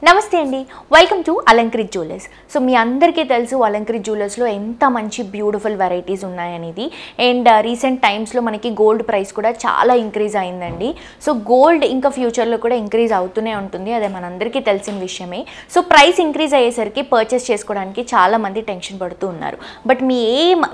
నమస్తే అండి, welcome to Alankrit jewellers. సో మీ అందరికీ తెలుసు అలంకృత్ జ్యువెలర్స్లో ఎంత మంచి బ్యూటిఫుల్ వెరైటీస్ ఉన్నాయనేది. అండ్ రీసెంట్ టైమ్స్లో మనకి గోల్డ్ ప్రైస్ కూడా చాలా ఇంక్రీజ్ అయిందండి. సో గోల్డ్ ఇంకా ఫ్యూచర్లో కూడా ఇంక్రీజ్ అవుతూనే ఉంటుంది, అదే మనందరికీ తెలిసిన విషయమే. సో ప్రైస్ ఇంక్రీజ్ అయ్యేసరికి పర్చేస్ చేసుకోవడానికి చాలామంది టెన్షన్ పడుతూ ఉన్నారు. బట్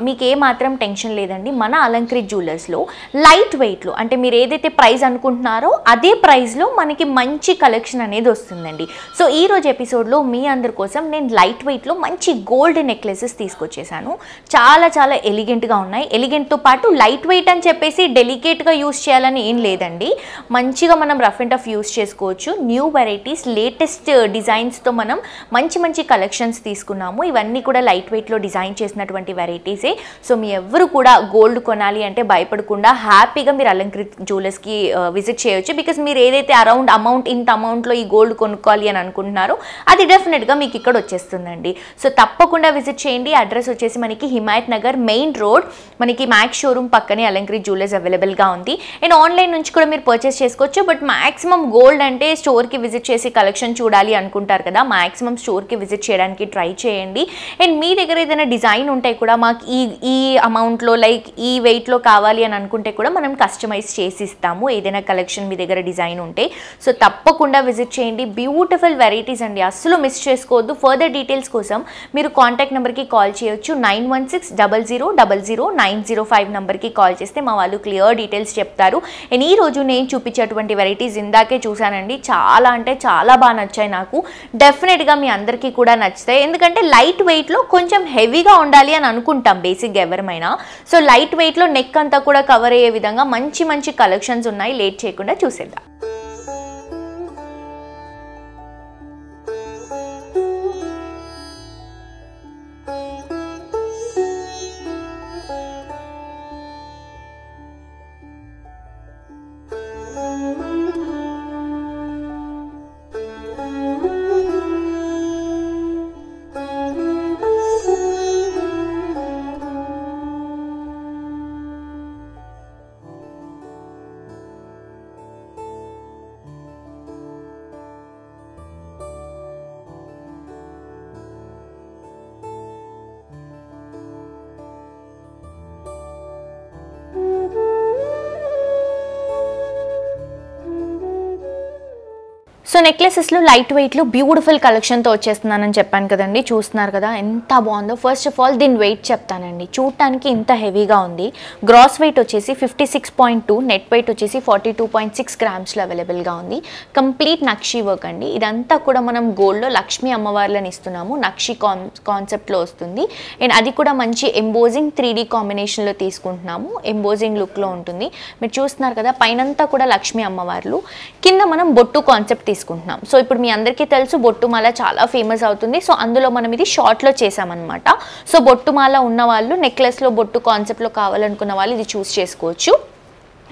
మీకు ఏ మాత్రం టెన్షన్ లేదండి. మన అలంకృత్ జ్యువెలర్స్లో లైట్ వెయిట్లో, అంటే మీరు ఏదైతే ప్రైస్ అనుకుంటున్నారో అదే ప్రైస్లో మనకి మంచి కలెక్షన్ అనేది వస్తుందండి. సో ఈ రోజు ఎపిసోడ్లో మీ అందరి కోసం నేను లైట్ వెయిట్లో మంచి గోల్డ్ నెక్లెసెస్ తీసుకొచ్చేసాను. చాలా చాలా ఎలిగెంట్గా ఉన్నాయి. ఎలిగెంట్తో పాటు లైట్ వెయిట్ అని చెప్పేసి డెలికేట్గా యూస్ చేయాలని ఏం లేదండి. మంచిగా మనం రఫ్ అండ్ టఫ్ యూస్ చేసుకోవచ్చు. న్యూ వెరైటీస్, లేటెస్ట్ డిజైన్స్తో మనం మంచి మంచి కలెక్షన్స్ తీసుకున్నాము. ఇవన్నీ కూడా లైట్ వెయిట్లో డిజైన్ చేసినటువంటి వెరైటీసే. సో మీ ఎవరు కూడా గోల్డ్ కొనాలి అంటే భయపడకుండా హ్యాపీగా మీరు అలంకృత్ జ్యువెలర్స్కి విజిట్ చేయొచ్చు. బికాస్ మీరు ఏదైతే అరౌండ్ అమౌంట్, ఇంత అమౌంట్లో ఈ గోల్డ్ కొనుక్కోవాలి అని అనుకుంటున్నారో అది డెఫినెట్గా మీకు ఇక్కడ వచ్చేస్తుందండి. సో తప్పకుండా విజిట్ చేయండి. అడ్రస్ వచ్చేసి మనకి హిమాయత్ నగర్ మెయిన్ రోడ్, మనకి మ్యాక్స్ షోరూమ్ పక్కనే అలంకృత్ జ్యువెలర్స్ అవైలబుల్గా ఉంది. అండ్ ఆన్లైన్ నుంచి కూడా మీరు పర్చేస్ చేసుకోవచ్చు. బట్ మ్యాక్సిమం గోల్డ్ అంటే స్టోర్కి విజిట్ చేసి కలెక్షన్ చూడాలి అనుకుంటారు కదా, మ్యాక్సిమం స్టోర్కి విజిట్ చేయడానికి ట్రై చేయండి. అండ్ మీ దగ్గర ఏదైనా డిజైన్ ఉంటే కూడా మాకు ఈ అమౌంట్లో లైక్ ఈ వెయిట్లో కావాలి అని అనుకుంటే కూడా మనం కస్టమైజ్ చేసి ఇస్తాము, ఏదైనా కలెక్షన్ మీ దగ్గర డిజైన్ ఉంటే. సో తప్పకుండా విజిట్ చేయండి. బ్యూటిఫుల్ వెరైటీస్ అండి, అస్సలు మిస్ చేసుకోవద్దు. ఫర్దర్ డీటెయిల్స్ కోసం మీరు కాంటాక్ట్ నెంబర్కి కాల్ చేయొచ్చు. 9160000905 నెంబర్కి కాల్ చేస్తే మా వాళ్ళు క్లియర్ డీటెయిల్స్ చెప్తారు. అండ్ ఈరోజు నేను చూపించేటువంటి వెరైటీస్ ఇందాకే చూశానండి, చాలా అంటే చాలా బాగా నచ్చాయి నాకు. డెఫినెట్గా మీ అందరికీ కూడా నచ్చుతాయి. ఎందుకంటే లైట్ వెయిట్లో కొంచెం హెవీగా ఉండాలి అని అనుకుంటాం బేసిక్గా ఎవరిమైనా. సో లైట్ వెయిట్లో నెక్ అంతా కూడా కవర్ అయ్యే విధంగా మంచి మంచి కలెక్షన్స్ ఉన్నాయి. లేట్ చేయకుండా చూసేద్దాం. సో నెక్లెసెస్లో లైట్ వెయిట్లో బ్యూటిఫుల్ కలెక్షన్తో వచ్చేస్తున్నానని చెప్పాను కదండి. చూస్తున్నారు కదా ఎంత బాగుందో. ఫస్ట్ ఆఫ్ ఆల్ దీని వెయిట్ చెప్తానండి. చూడటానికి ఇంత హెవీగా ఉంది. గ్రాస్ వెయిట్ వచ్చేసి 56.2, నెట్ వెయిట్ వచ్చేసి 42.6 గ్రామ్స్లో అవైలబుల్గా ఉంది. కంప్లీట్ నక్షి వర్క్ అండి. ఇదంతా కూడా మనం గోల్డ్లో లక్ష్మీ అమ్మవార్లను ఇస్తున్నాము. నక్షి కాన్సెప్ట్లో వస్తుంది. అండ్ అది కూడా మంచి ఎంబోజింగ్ 3D కాంబినేషన్లో తీసుకుంటున్నాము. ఎంబోజింగ్ లుక్లో ఉంటుంది. మీరు చూస్తున్నారు కదా, పైనంతా కూడా లక్ష్మీ అమ్మవార్లు, కింద మనం బొట్టు కాన్సెప్ట్ తీసుకుంటున్నాం. సో ఇప్పుడు మీ అందరికీ తెలుసు బొట్టుమాల చాలా ఫేమస్ అవుతుంది. సో అందులో మనం ఇది షార్ట్లో చేసామన్నమాట. సో బొట్టుమాల ఉన్న వాళ్ళు, నెక్లెస్లో బొట్టు కాన్సెప్ట్లో కావాలనుకున్న వాళ్ళు ఇది చూస్ చేసుకోవచ్చు.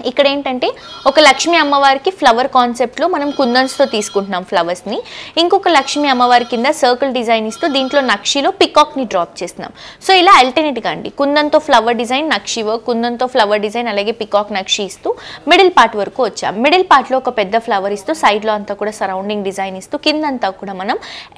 ఇక్కడ ఏంటంటే ఒక లక్ష్మీ అమ్మవారికి ఫ్లవర్ కాన్సెప్ట్లో మనం కుందన్స్తో తీసుకుంటున్నాం ఫ్లవర్స్ని. ఇంకొక లక్ష్మీ అమ్మవారి కింద సర్కిల్ డిజైన్ ఇస్తూ దీంట్లో నక్షిలో పికాక్ని డ్రాప్ చేస్తున్నాం. సో ఇలా అల్టర్నేట్గా అండి, కుందన్తో ఫ్లవర్ డిజైన్, నక్షి వర్క్, కుందన్తో ఫ్లవర్ డిజైన్, అలాగే పికాక్ నక్షి ఇస్తూ మిడిల్ పార్ట్ వరకు వచ్చాం. మిడిల్ పార్ట్లో ఒక పెద్ద ఫ్లవర్ ఇస్తూ సైడ్లో అంతా కూడా సరౌండింగ్ డిజైన్ ఇస్తూ కిందంతా కూడా మనం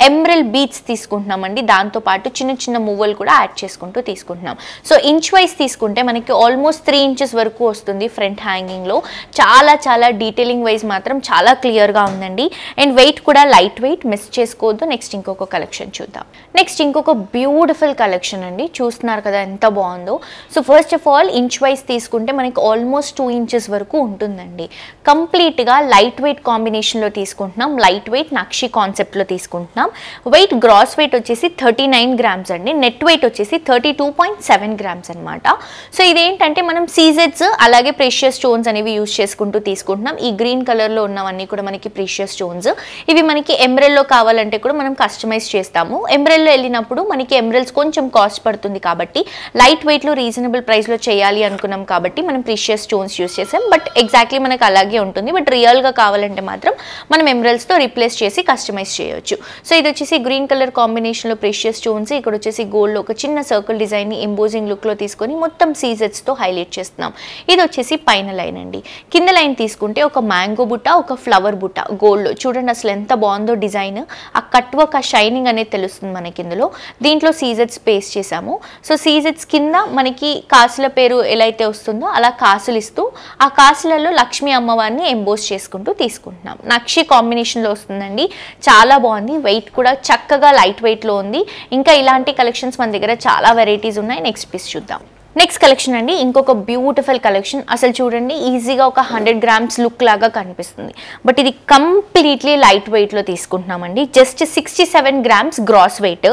ఎమరల్డ్ బీడ్స్ తీసుకుంటున్నామండి. దాంతోపాటు చిన్న చిన్న మువ్వలు కూడా యాడ్ చేసుకుంటూ తీసుకుంటున్నాం. సో ఇంచ్ వైజ్ తీసుకుంటే మనకి ఆల్మోస్ట్ 3 ఇంచెస్ వరకు వస్తుంది ఫ్రంట్ హ్యాంగింగ్లో. చాలా చాలా డీటెయిలింగ్ వైజ్ మాత్రం చాలా క్లియర్గా ఉందండి. అండ్ వెయిట్ కూడా లైట్ వెయిట్, మిస్ చేసుకోవద్దు. నెక్స్ట్ ఇంకొక కలెక్షన్ చూద్దాం. నెక్స్ట్ ఇంకొక బ్యూటిఫుల్ కలెక్షన్ అండి. చూస్తున్నారు కదా ఎంత బాగుందో. So first of all inch wise తీసుకుంటే మనకి ఆల్మోస్ట్ 2 ఇంచెస్ వరకు ఉంటుందండి. కంప్లీట్గా లైట్ వెయిట్ కాంబినేషన్లో తీసుకుంటున్నాం. లైట్ వెయిట్ నక్షి కాన్సెప్ట్లో తీసుకుంటున్నాం. వెయిట్ గ్రాస్ వెయిట్ వచ్చేసి 39 గ్రామ్స్ అండి. నెట్ వెయిట్ వచ్చేసి 32.7 గ్రామ్స్ అనమాట. సో ఇదేంటంటే మనం సీజెడ్స్ అలాగే ప్రెషియస్ స్టోన్స్ అనేవి యూజ్ చేసుకుంటూ తీసుకుంటున్నాం. ఈ గ్రీన్ కలర్లో ఉన్నవన్నీ కూడా మనకి ప్రీషియస్ స్టోన్స్. ఇవి మనకి ఎమరల్డ్లో కావాలంటే కూడా మనం కస్టమైజ్ చేస్తాము. ఎమరల్డ్లో వెళ్ళినప్పుడు మనకి ఎమరల్డ్స్ కొంచెం కాస్ట్ పడుతుంది కాబట్టి లైట్ వెయిట్లో రీజనబుల్ ప్రైస్లో చేయాలి అనుకున్నాం కాబట్టి మనం ప్రీషియస్ స్టోన్స్ యూజ్ చేసాం. బట్ ఎగ్జాక్ట్లీ మనకు అలాగే ఉంటుంది. బట్ రియల్గా కావాలంటే మాత్రం మనం ఎమరల్డ్స్తో రీప్లేస్ చేసి కస్టమైజ్ చేయొచ్చు. సో ఇది వచ్చేసి గ్రీన్ కలర్ కాంబినేషన్లో ప్రీషియస్ స్టోన్స్. ఇక్కడ వచ్చేసి గోల్డ్లో ఒక చిన్న సర్కిల్ డిజైన్ని ఎంబోజింగ్ లుక్లో తీసుకొని మొత్తం సీజెడ్స్తో హైలైట్ చేస్తున్నాం. ఇది వచ్చేసి పైన పైన లైన్ అండి. కింద లైన్ తీసుకుంటే ఒక మ్యాంగో బుట్ట, ఒక ఫ్లవర్ బుట్ట గోల్డ్. చూడండి అసలు ఎంత బాగుందో డిజైన్. ఆ కట్ వర్క్, ఆ షైనింగ్ అనేది తెలుస్తుంది మనకి ఇందులో. దీంట్లో సీజెట్స్ పేస్ట్ చేసాము. సో సీజెట్స్ కింద మనకి కాసుల పేరు ఎలా అయితే వస్తుందో అలా కాసులు ఇస్తూ ఆ కాసులలో లక్ష్మీ అమ్మవారిని ఎంబోస్ చేసుకుంటూ తీసుకుంటున్నాం. నక్షి కాంబినేషన్లో వస్తుందండి. చాలా బాగుంది. వెయిట్ కూడా చక్కగా లైట్ వెయిట్లో ఉంది. ఇంకా ఇలాంటి కలెక్షన్స్ మన దగ్గర చాలా వెరైటీస్ ఉన్నాయి. నెక్స్ట్ పీస్ చూద్దాం. నెక్స్ట్ కలెక్షన్ అండి, ఇంకొక బ్యూటిఫుల్ కలెక్షన్. అసలు చూడండి ఈజీగా ఒక 100 grams లుక్ లాగా కనిపిస్తుంది. బట్ ఇది కంప్లీట్లీ లైట్ వెయిట్లో తీసుకుంటున్నామండి. Just 67 grams gross weight.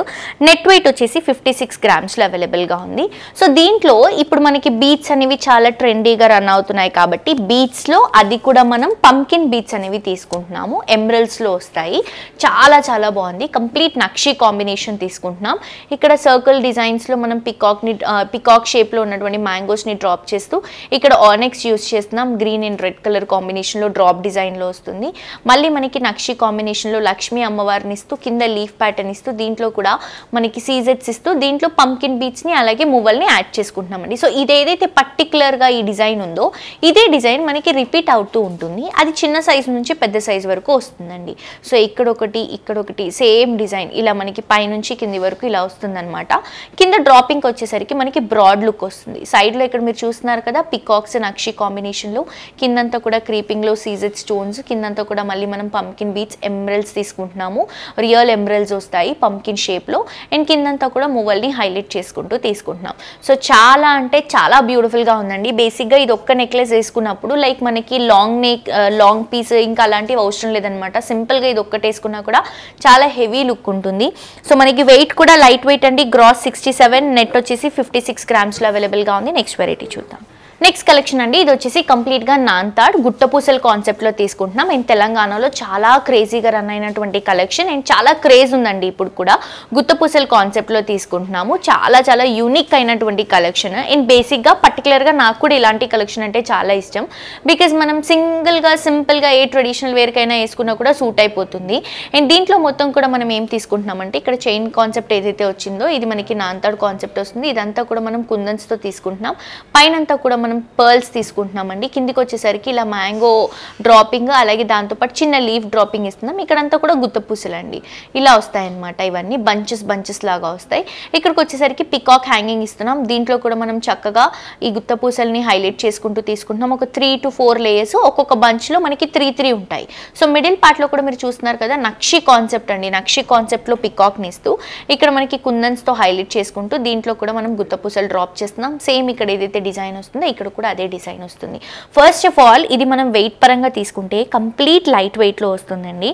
Net weight వచ్చేసి 56 grams అవైలబుల్గా ఉంది. సో దీంట్లో ఇప్పుడు మనకి బీట్స్ అనేవి చాలా ట్రెండీగా రన్ అవుతున్నాయి కాబట్టి బీట్స్లో అది కూడా మనం పంకిన్ బీట్స్ అనేవి తీసుకుంటున్నాము. ఎమరల్డ్స్లో వస్తాయి. చాలా చాలా బాగుంది. కంప్లీట్ నక్షి కాంబినేషన్ తీసుకుంటున్నాం. ఇక్కడ సర్కిల్ డిజైన్స్లో మనం పికాక్ షేప్ లో ఉన్నటువంటి మ్యాంగోస్ ని డ్రాప్ చేస్తూ ఇక్కడ ఆనెక్స్ యూస్ చేస్తున్నాం. Green and red colour combination లో డ్రాప్ డిజైన్ లో వస్తుంది. మళ్ళీ మనకి నక్షి కాంబినేషన్ లో లక్ష్మీ అమ్మవారిని ఇస్తూ కింద లీఫ్ ప్యాటర్న్ ఇస్తూ దీంట్లో కూడా మనకి సీజెట్స్ ఇస్తూ దీంట్లో పంకిన్ బీట్స్ ని అలాగే మువ్వల్ని యాడ్ చేసుకుంటున్నామండి. సో ఇదేదైతే పర్టికులర్ గా ఈ డిజైన్ ఉందో ఇదే డిజైన్ మనకి రిపీట్ అవుతూ ఉంటుంది. అది చిన్న సైజు నుంచి పెద్ద సైజు వరకు వస్తుందండి. సో ఇక్కడొకటి సేమ్ డిజైన్ ఇలా మనకి పైనుంచి కింది వరకు ఇలా వస్తుందన్నమాట. కింద డ్రాపింగ్ వచ్చేసరికి మనకి బ్రాడ్ లుక్ వస్తుంది. సైడ్ లో ఇక్కడ మీరు చూస్తున్నారు కదా పికాక్స్ నక్షి కాంబినేషన్ లో కిందంతా కూడా క్రీపింగ్ లో సీజెడ్ స్టోన్స్, కిందంతా కూడా మళ్ళీ మనం పంకిన్ బీట్స్ ఎమరల్డ్స్ తీసుకుంటున్నాము. రియల్ ఎమరల్డ్స్ వస్తాయి పంకిన్ షేప్ లో. అండ్ కిందంతా కూడా మువ్వల్ని హైలైట్ చేసుకుంటూ తీసుకుంటున్నాం. సో చాలా అంటే చాలా బ్యూటిఫుల్ గా ఉందండి. బేసిక్ గా ఇది ఒక్క నెక్లెస్ వేసుకున్నప్పుడు లైక్ మనకి లాంగ్ పీస్ ఇంకా అలాంటివి అవసరం లేదనమాట. సింపుల్ గా ఇది ఒక్కటి వేసుకున్నా కూడా చాలా హెవీ లుక్ ఉంటుంది. సో మనకి వెయిట్ కూడా లైట్ వెయిట్ అండి. గ్రాస్ 67, నెట్ వచ్చేసి 56 grams అవైలబుల్గా ఉంది. నెక్స్ట్ వెరైటీ చూద్దాం. నెక్స్ట్ కలెక్షన్ అండి, ఇది వచ్చేసి కంప్లీట్గా నాన్తాడ్ గుట్టపూసల కాన్సెప్ట్లో తీసుకుంటున్నాం. అండ్ తెలంగాణలో చాలా క్రేజీగా రన్ అయినటువంటి కలెక్షన్ అండ్ చాలా క్రేజ్ ఉందండి ఇప్పుడు కూడా. గుట్టపూసల కాన్సెప్ట్లో తీసుకుంటున్నాము. చాలా చాలా యూనిక్ అయినటువంటి కలెక్షన్. అండ్ బేసిక్గా పర్టికులర్గా నాకు కూడా ఇలాంటి కలెక్షన్ అంటే చాలా ఇష్టం. బికాజ్ మనం సింపుల్గా ఏ ట్రెడిషనల్ వేర్కైనా వేసుకున్నా కూడా సూట్ అయిపోతుంది. అండ్ దీంట్లో మొత్తం కూడా మనం ఏం తీసుకుంటున్నామంటే ఇక్కడ చైన్ కాన్సెప్ట్ ఏదైతే వచ్చిందో ఇది మనకి నాన్తాడ్ కాన్సెప్ట్ వస్తుంది. ఇదంతా కూడా మనం కుందన్స్తో తీసుకుంటున్నాం. పైనంతా కూడా మనం పర్ల్స్ తీసుకుంటున్నామండి. కిందికి వచ్చేసరికి ఇలా మ్యాంగో డ్రాపింగ్ అలాగే దాంతోపాటు చిన్న లీఫ్ డ్రాపింగ్ ఇస్తున్నాం. ఇక్కడంతా కూడా గుత్తపూసలు అండి ఇలా వస్తాయన్నమాట. ఇవన్నీ బంచెస్ లాగా వస్తాయి. ఇక్కడికి వచ్చేసరికి పికాక్ హ్యాంగింగ్ ఇస్తున్నాం. దీంట్లో కూడా మనం చక్కగా ఈ గుత్తపూసల్ని హైలైట్ చేసుకుంటూ తీసుకుంటున్నాం. ఒక 3 to 4 లేయర్స్ ఒక్కొక్క బంచ్లో మనకి 3 ఉంటాయి. సో మిడిల్ పార్ట్లో కూడా మీరు చూస్తున్నారు కదా నక్షి కాన్సెప్ట్ అండి. నక్షి కాన్సెప్ట్లో పికాక్ని ఇస్తూ ఇక్కడ మనకి కుందన్స్తో హైలైట్ చేసుకుంటూ దీంట్లో కూడా మనం గుత్తపూసలు డ్రాప్ చేస్తున్నాం. సేమ్ ఇక్కడ ఏదైతే డిజైన్ వస్తుందో ఇక్కడ కూడా అదే డిజైన్ వస్తుంది. ఫస్ట్ ఆఫ్ ఆల్ ఇది మనం వెయిట్ పరంగా తీసుకుంటే కంప్లీట్ లైట్ వెయిట్లో వస్తుందండి.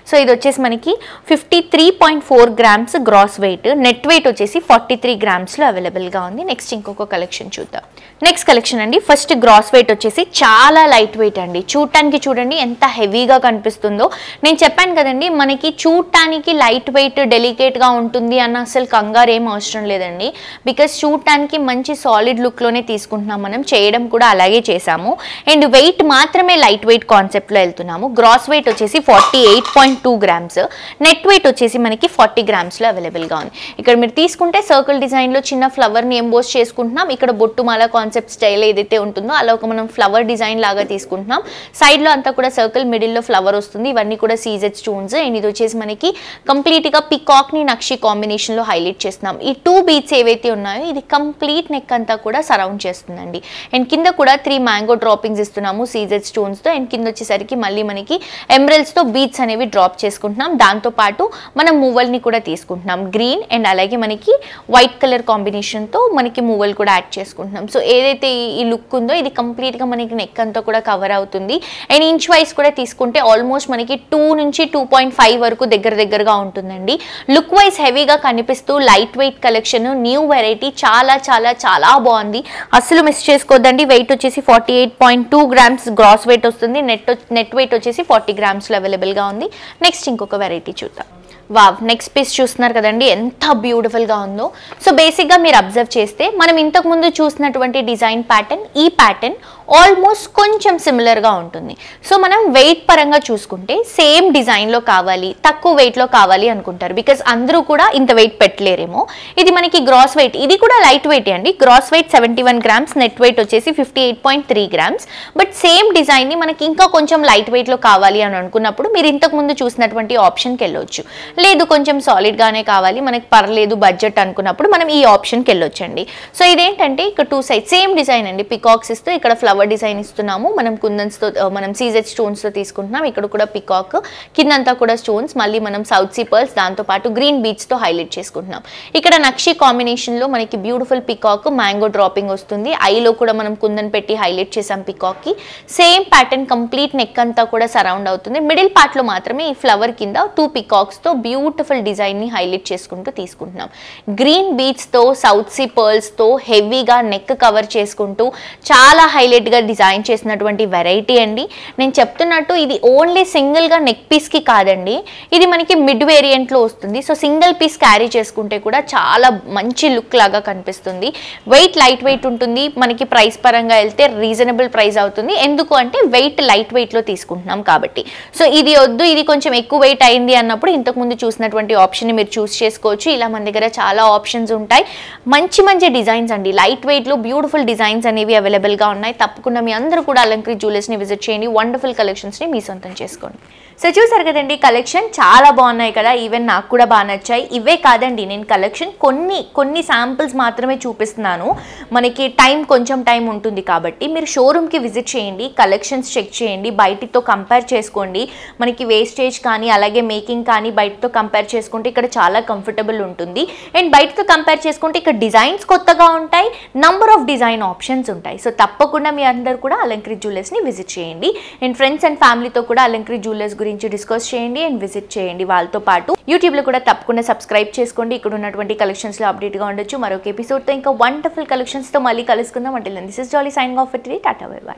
సో ఇది వచ్చేసి మనకి 53.4 grams gross weight. Net weight వచ్చేసి 43 grams అవైలబుల్గా ఉంది. నెక్స్ట్ ఇంకొక కలెక్షన్ చూద్దాం. నెక్స్ట్ కలెక్షన్ అండి, ఫస్ట్ గ్రాస్ వెయిట్ వచ్చేసి చాలా లైట్ వెయిట్ అండి. చూడటానికి చూడండి ఎంత హెవీగా కనిపిస్తుందో. నేను చెప్పాను కదండి మనకి చూడటానికి లైట్ వెయిట్ డెలికేట్గా ఉంటుంది అన్న అసలు కంగారు ఏం అవసరం లేదండి. బికాస్ చూడటానికి మంచి సాలిడ్ లుక్లోనే తీసుకుంటున్నాం. మనం చేయడం కూడా అలాగే చేసాము. అండ్ వెయిట్ మాత్రమే లైట్ వెయిట్ కాన్సెప్ట్లో వెళ్తున్నాము. గ్రాస్ వెయిట్ వచ్చేసి 48.2 grams. నెట్ వెయిట్ వచ్చేసి మనకి 40 grams అవైలబుల్గా ఉంది. ఇక్కడ మీరు తీసుకుంటే సర్కిల్ డిజైన్లో చిన్న ఫ్లవర్ని ఎంబోస్ చేసుకుంటున్నాం. ఇక్కడ బొట్టుమాల కాన్సెప్ట్ స్టైల్ ఏదైతే ఉంటుందో అలా ఒక మనం ఫ్లవర్ డిజైన్ లాగా తీసుకుంటున్నాం. సైడ్లో అంతా కూడా సర్కిల్, మిడిల్లో ఫ్లవర్ వస్తుంది. ఇవన్నీ కూడా సీజెడ్ స్టోన్స్. అండ్ ఇది వచ్చేసి మనకి కంప్లీట్గా పికాక్ని నక్షి కాంబినేషన్లో హైలైట్ చేస్తున్నాం. ఈ 2 బీట్స్ ఏవైతే ఉన్నాయో ఇది కంప్లీట్ నెక్ అంతా కూడా సరౌండ్ చేస్తుందండి. అండ్ కింద కూడా 3 మ్యాంగో డ్రాపింగ్స్ ఇస్తున్నాము సీజెడ్ స్టోన్స్తో. అండ్ కింద వచ్చేసరికి మళ్ళీ మనకి ఎమరల్డ్స్తో బీట్స్ అనేవి డ్రాప్ చేసుకుంటున్నాం. దాంతోపాటు మనం మువ్వల్ని కూడా తీసుకుంటున్నాం. గ్రీన్ అండ్ అలాగే మనకి వైట్ కలర్ కాంబినేషన్తో మనకి మువ్వలు కూడా యాడ్ చేసుకుంటున్నాం. సో ఏదైతే ఈ లుక్ ఉందో ఇది కంప్లీట్గా మనకి నెక్ అంతా కూడా కవర్ అవుతుంది. అండ్ ఇంచ్ వైజ్ కూడా తీసుకుంటే ఆల్మోస్ట్ మనకి 2 నుంచి 2.5 వరకు దగ్గరగా ఉంటుందండి. లుక్ వైజ్ హెవీగా కనిపిస్తూ light weight collection, new variety, చాలా చాలా చాలా బాగుంది. అసలు మిస్ చేసుకోవద్దండి. వెయిట్ వచ్చేసి 48.2 grams గ్రాస్ వెయిట్ వస్తుంది. నెట్ వెయిట్ వచ్చేసి 40 grams అవైలబుల్గా ఉంది. నెక్స్ట్ ఇంకొక వెరైటీ చూద్దాం. వావ్, నెక్స్ట్ పీస్ చూస్తున్నారు కదండి ఎంత బ్యూటిఫుల్గా ఉందో. సో బేసిక్గా మీరు అబ్జర్వ్ చేస్తే మనం ఇంతకుముందు చూసినటువంటి డిజైన్ ప్యాటర్న్, ఈ ప్యాటర్న్ ఆల్మోస్ట్ కొంచెం సిమిలర్గా ఉంటుంది. సో మనం వెయిట్ పరంగా చూసుకుంటే సేమ్ డిజైన్లో కావాలి, తక్కువ వెయిట్లో కావాలి అనుకుంటారు, బికాస్ అందరూ కూడా ఇంత వెయిట్ పెట్టలేరేమో. ఇది మనకి గ్రాస్ వెయిట్, ఇది కూడా లైట్ వెయిట్ అండి. Gross weight 71 grams, net weight వచ్చేసి 58.3 grams. బట్ సేమ్ డిజైన్ని మనకి ఇంకా కొంచెం లైట్ వెయిట్లో కావాలి అని అనుకున్నప్పుడు మీరు ఇంతకు ముందు చూసినటువంటి ఆప్షన్కి వెళ్ళొచ్చు. లేదు కొంచెం సాలిడ్గానే కావాలి మనకి పర్లేదు బడ్జెట్ అనుకున్నప్పుడు మనం ఈ ఆప్షన్కి వెళ్ళొచ్చండి. సో ఇదేంటంటే ఇక్కడ 2 sides సేమ్ డిజైన్ అండి. పికాక్స్ ఇస్తూ ఇక్కడ ఫ్లవర్ డిజైన్ ఇస్తున్నాము. మనం కుందన్స్తో మనం సీజెడ్ స్టోన్స్తో తీసుకుంటున్నాం. ఇక్కడ కూడా పికాక్, కిందంతా కూడా స్టోన్స్, మళ్ళీ మనం సౌత్ సీ పర్ల్స్, దాంతోపాటు గ్రీన్ బీడ్స్తో హైలైట్ చేసుకుంటున్నాం. ఇక్కడ నక్షి కాంబినేషన్లో మనకి బ్యూటిఫుల్ పికాక్, మ్యాంగో డ్రాపింగ్ వస్తుంది. ఐలో కూడా మనం కుందన్ పెట్టి హైలైట్ చేసాం పికాక్కి. సేమ్ ప్యాటర్న్ కంప్లీట్ నెక్ అంతా కూడా సరౌండ్ అవుతుంది. మిడిల్ పార్ట్లో మాత్రమే ఈ ఫ్లవర్ కింద 2 పికాక్స్తో బ్యూటిఫుల్ డిజైన్ని హైలైట్ చేసుకుంటూ తీసుకుంటున్నాం. గ్రీన్ బీడ్స్తో, సౌత్ సీ పర్ల్స్తో హెవీగా నెక్ కవర్ చేసుకుంటూ చాలా హైలైట్గా డిజైన్ చేసినటువంటి వెరైటీ అండి. నేను చెప్తున్నట్టు ఇది ఓన్లీ సింగిల్గా నెక్ పీస్కి కాదండి, ఇది మనకి మిడ్ వేరియంట్లో వస్తుంది. సో సింగిల్ పీస్ క్యారీ చేసుకుంటే కూడా చాలా మంచి లుక్ లాగా కనిపిస్తుంది. వెయిట్ లైట్ వెయిట్ ఉంటుంది. మనకి ప్రైస్ పరంగా వెళ్తే రీజనబుల్ ప్రైస్ అవుతుంది. ఎందుకు అంటే వెయిట్ లైట్ వెయిట్లో తీసుకుంటున్నాం కాబట్టి. సో ఇది వద్దు, ఇది కొంచెం ఎక్కువ వెయిట్ అయింది అన్నప్పుడు ఇంతకుముందు చూసినటువంటి ఆప్షన్ని మీరు చూస్ చేసుకోవచ్చు. ఇలా మన దగ్గర చాలా ఆప్షన్స్ ఉంటాయి. మంచి మంచి డిజైన్స్ అండి, లైట్ వెయిట్లో బ్యూటిఫుల్ డిజైన్స్ అనేవి అవైలబుల్గా ఉన్నాయి. తప్పకుండా మీ అందరూ కూడా అలంకృతి జ్యువెలర్స్ని విజిట్ చేయండి. వండర్ఫుల్ కలెక్షన్స్ని మీ సొంతం చేసుకోండి. సో చూసారు కదండి, కలెక్షన్ చాలా బాగున్నాయి కదా, ఈవెన్ నాకు కూడా బాగా నచ్చాయి. ఇవే కాదండి, నేను కలెక్షన్ కొన్ని శాంపిల్స్ మాత్రమే చూపిస్తున్నాను. మనకి కొంచెం టైం ఉంటుంది కాబట్టి మీరు షోరూమ్కి విజిట్ చేయండి, కలెక్షన్స్ చెక్ చేయండి, బయటితో కంపేర్ చేసుకోండి. మనకి వేస్టేజ్ కానీ అలాగే మేకింగ్ కానీ బయటతో కంపేర్ చేసుకుంటే ఇక్కడ చాలా కంఫర్టబుల్ ఉంటుంది. అండ్ బయటతో కంపేర్ చేసుకుంటే ఇక్కడ డిజైన్స్ కొత్తగా ఉంటాయి, నంబర్ ఆఫ్ డిజైన్ ఆప్షన్స్ ఉంటాయి. సో తప్పకుండా మీ అందరూ కూడా అలంకృతి జ్యువెలర్స్ని విజిట్ చేయండి. అండ్ ఫ్రెండ్స్ అండ్ ఫ్యామిలీతో కూడా అలంకృతి జ్యువెలర్స్ గురించి డిస్కస్ చేయండి అండ్ విజిట్ చేయండి. వాళ్ళతో పాటు యూట్యూబ్లో కూడా తప్పకుండా సబ్స్క్రైబ్ చేసుకోండి. ఇక్కడ ఉన్నటువంటి కలెక్షన్స్లో అప్డేట్గా ఉండొచ్చు. మరొక ఎపిసోడ్తో ఇంకా వండర్ఫుల్ కలెక్షన్స్తో మళ్ళీ కలుసుకుందాం. అంటే this is jolly signing off for today. Tata bye by.